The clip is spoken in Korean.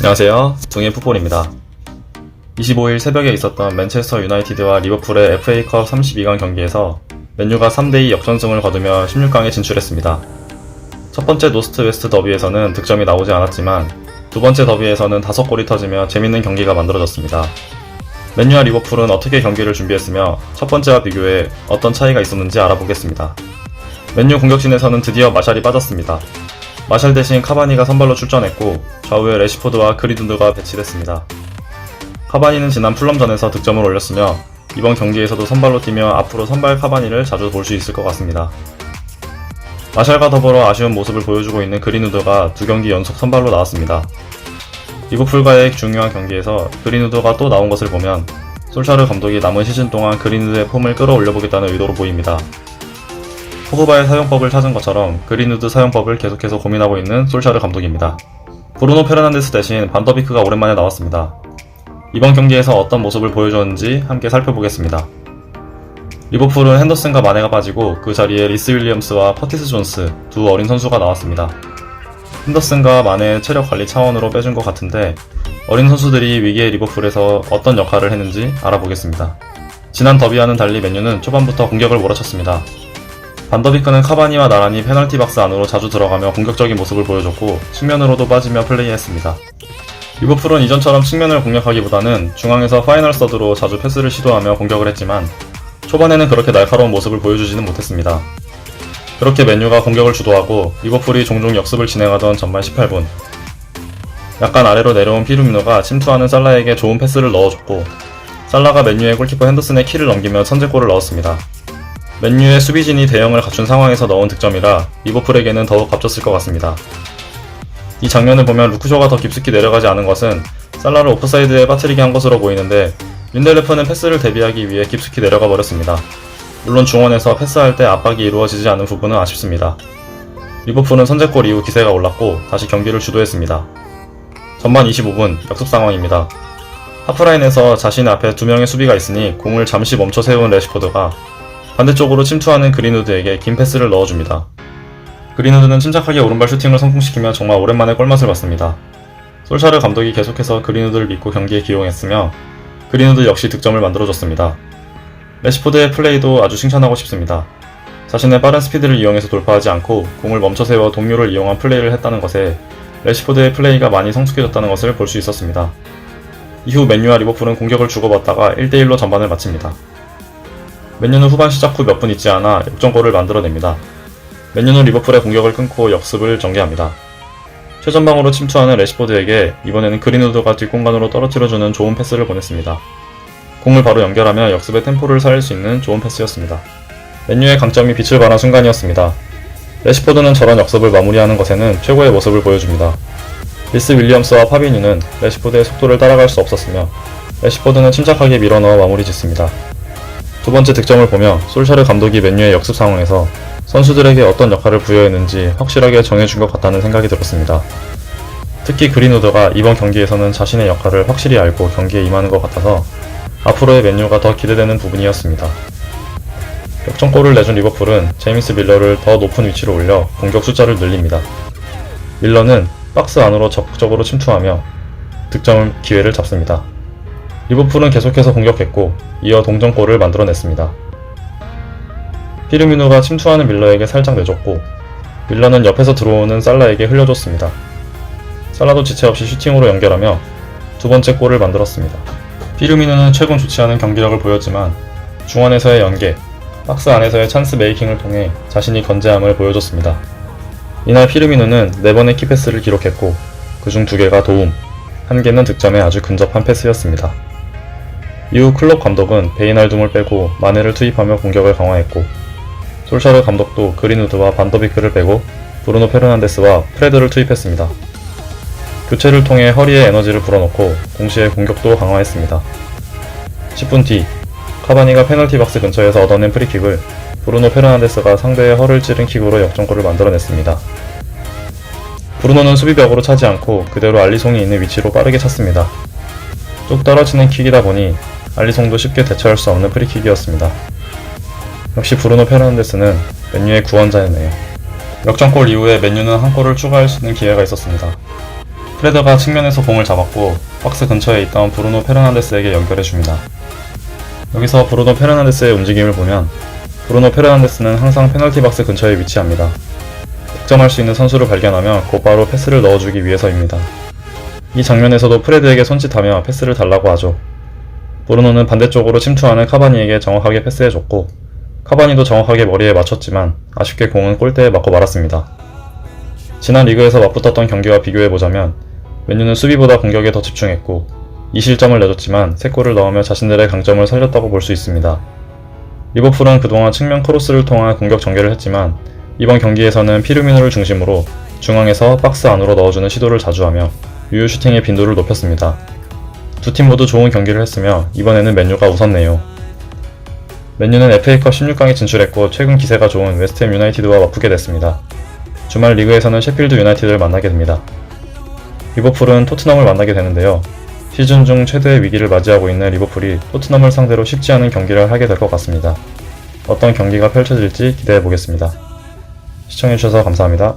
안녕하세요. 둥의 풋볼입니다. 25일 새벽에 있었던 맨체스터 유나이티드와 리버풀의 FA컵 32강 경기에서 맨유가 3대2 역전승을 거두며 16강에 진출했습니다. 첫 번째 노스트 웨스트 더비에서는 득점이 나오지 않았지만 두 번째 더비에서는 5골이 터지며 재밌는 경기가 만들어졌습니다. 맨유와 리버풀은 어떻게 경기를 준비했으며 첫 번째와 비교해 어떤 차이가 있었는지 알아보겠습니다. 맨유 공격진에서는 드디어 마샬이 빠졌습니다. 마샬 대신 카바니가 선발로 출전했고 좌우에 레시포드와 그린우드가 배치됐습니다. 카바니는 지난 풀럼전에서 득점을 올렸으며 이번 경기에서도 선발로 뛰며 앞으로 선발 카바니를 자주 볼 수 있을 것 같습니다. 마샬과 더불어 아쉬운 모습을 보여주고 있는 그린우드가 2경기 연속 선발로 나왔습니다. 리버풀과의 중요한 경기에서 그린우드가 또 나온 것을 보면 솔샤르 감독이 남은 시즌 동안 그린우드의 폼을 끌어올려보겠다는 의도로 보입니다. 포그바의 사용법을 찾은 것처럼 그린우드 사용법을 계속해서 고민하고 있는 솔샤르 감독입니다. 브루노 페르난데스 대신 반더비크가 오랜만에 나왔습니다. 이번 경기에서 어떤 모습을 보여줬는지 함께 살펴보겠습니다. 리버풀은 핸더슨과 마네가 빠지고 그 자리에 리스 윌리엄스와 커티스 존스 두 어린 선수가 나왔습니다. 핸더슨과 마네의 체력 관리 차원으로 빼준 것 같은데 어린 선수들이 위기의 리버풀에서 어떤 역할을 했는지 알아보겠습니다. 지난 더비와는 달리 맨유는 초반부터 공격을 몰아쳤습니다. 반더비크는 카바니와 나란히 페널티 박스 안으로 자주 들어가며 공격적인 모습을 보여줬고 측면으로도 빠지며 플레이했습니다. 리버풀은 이전처럼 측면을 공략하기보다는 중앙에서 파이널 서드로 자주 패스를 시도하며 공격을 했지만 초반에는 그렇게 날카로운 모습을 보여주지는 못했습니다. 그렇게 맨유가 공격을 주도하고 리버풀이 종종 역습을 진행하던 전반 18분 약간 아래로 내려온 피르미노가 침투하는 살라에게 좋은 패스를 넣어줬고 살라가 맨유의 골키퍼 핸더슨의 키를 넘기며 선제골을 넣었습니다. 맨유의 수비진이 대형을 갖춘 상황에서 넣은 득점이라 리버풀에게는 더욱 값졌을 것 같습니다. 이 장면을 보면 루크쇼가 더 깊숙이 내려가지 않은 것은 살라를 오프사이드에 빠뜨리게 한 것으로 보이는데 린델레프는 패스를 대비하기 위해 깊숙이 내려가 버렸습니다. 물론 중원에서 패스할 때 압박이 이루어지지 않은 부분은 아쉽습니다. 리버풀은 선제골 이후 기세가 올랐고 다시 경기를 주도했습니다. 전반 25분 역습 상황입니다. 하프라인에서 자신 앞에 2명의 수비가 있으니 공을 잠시 멈춰 세운 레시포드가 반대쪽으로 침투하는 그린우드에게 긴 패스를 넣어줍니다. 그린우드는 침착하게 오른발 슈팅을 성공시키며 정말 오랜만에 골맛을 봤습니다. 솔샤르 감독이 계속해서 그린우드를 믿고 경기에 기용했으며 그린우드 역시 득점을 만들어줬습니다. 레시포드의 플레이도 아주 칭찬하고 싶습니다. 자신의 빠른 스피드를 이용해서 돌파하지 않고 공을 멈춰 세워 동료를 이용한 플레이를 했다는 것에 레시포드의 플레이가 많이 성숙해졌다는 것을 볼 수 있었습니다. 이후 맨유와 리버풀은 공격을 주고받다가 1대1로 전반을 마칩니다. 맨유는 후반 시작 후 몇 분 있지 않아 역전골을 만들어냅니다. 맨유는 리버풀의 공격을 끊고 역습을 전개합니다. 최전방으로 침투하는 레시포드에게 이번에는 그린우드가 뒷공간으로 떨어뜨려주는 좋은 패스를 보냈습니다. 공을 바로 연결하며 역습의 템포를 살릴 수 있는 좋은 패스였습니다. 맨유의 강점이 빛을 발한 순간이었습니다. 레시포드는 저런 역습을 마무리하는 것에는 최고의 모습을 보여줍니다. 리스 윌리엄스와 파비뉴는 레시포드의 속도를 따라갈 수 없었으며 레시포드는 침착하게 밀어넣어 마무리 짓습니다. 두 번째 득점을 보며 솔샤르 감독이 맨유의 역습 상황에서 선수들에게 어떤 역할을 부여했는지 확실하게 정해준 것 같다는 생각이 들었습니다. 특히 그린우드가 이번 경기에서는 자신의 역할을 확실히 알고 경기에 임하는 것 같아서 앞으로의 맨유가 더 기대되는 부분이었습니다. 역전골을 내준 리버풀은 제임스 밀러를 더 높은 위치로 올려 공격 숫자를 늘립니다. 밀러는 박스 안으로 적극적으로 침투하며 득점 기회를 잡습니다. 리버풀은 계속해서 공격했고 이어 동점골을 만들어냈습니다. 피르미노가 침투하는 밀러에게 살짝 내줬고 밀러는 옆에서 들어오는 살라에게 흘려줬습니다. 살라도 지체 없이 슈팅으로 연결하며 두 번째 골을 만들었습니다. 피르미노는 최근 좋지 않은 경기력을 보였지만 중원에서의 연계, 박스 안에서의 찬스 메이킹을 통해 자신이 건재함을 보여줬습니다. 이날 피르미노는 4번의 키패스를 기록했고 그중 2개가 도움, 1개는 득점에 아주 근접한 패스였습니다. 이후 클롭 감독은 베이날둠을 빼고 마네를 투입하며 공격을 강화했고 솔샤르 감독도 그린우드와 반더비크를 빼고 브루노 페르난데스와 프레드를 투입했습니다. 교체를 통해 허리에 에너지를 불어넣고 동시에 공격도 강화했습니다. 10분 뒤 카바니가 페널티 박스 근처에서 얻어낸 프리킥을 브루노 페르난데스가 상대의 허를 찌른 킥으로 역전골을 만들어냈습니다. 브루노는 수비벽으로 차지 않고 그대로 알리송이 있는 위치로 빠르게 찼습니다. 뚝 떨어지는 킥이다 보니 알리송도 쉽게 대처할 수 없는 프리킥이었습니다. 역시 브루노 페르난데스는 맨유의 구원자였네요. 역전골 이후에 맨유는 한 골을 추가할 수 있는 기회가 있었습니다. 프레드가 측면에서 공을 잡았고 박스 근처에 있던 브루노 페르난데스에게 연결해줍니다. 여기서 브루노 페르난데스의 움직임을 보면 브루노 페르난데스는 항상 페널티 박스 근처에 위치합니다. 득점할 수 있는 선수를 발견하면 곧바로 패스를 넣어주기 위해서입니다. 이 장면에서도 프레드에게 손짓하며 패스를 달라고 하죠. 브루노는 반대쪽으로 침투하는 카바니에게 정확하게 패스해줬고 카바니도 정확하게 머리에 맞췄지만 아쉽게 공은 골대에 맞고 말았습니다. 지난 리그에서 맞붙었던 경기와 비교해보자면 맨유는 수비보다 공격에 더 집중했고 2실점을 내줬지만 3골을 넣으며 자신들의 강점을 살렸다고 볼 수 있습니다. 리버풀은 그동안 측면 크로스를 통한 공격 전개를 했지만 이번 경기에서는 피르미노를 중심으로 중앙에서 박스 안으로 넣어주는 시도를 자주 하며 유효 슈팅의 빈도를 높였습니다. 두 팀 모두 좋은 경기를 했으며 이번에는 맨유가 웃었네요. 맨유는 FA컵 16강에 진출했고 최근 기세가 좋은 웨스트햄 유나이티드와 맞붙게 됐습니다. 주말 리그에서는 셰필드 유나이티드를 만나게 됩니다. 리버풀은 토트넘을 만나게 되는데요. 시즌 중 최대의 위기를 맞이하고 있는 리버풀이 토트넘을 상대로 쉽지 않은 경기를 하게 될 것 같습니다. 어떤 경기가 펼쳐질지 기대해 보겠습니다. 시청해주셔서 감사합니다.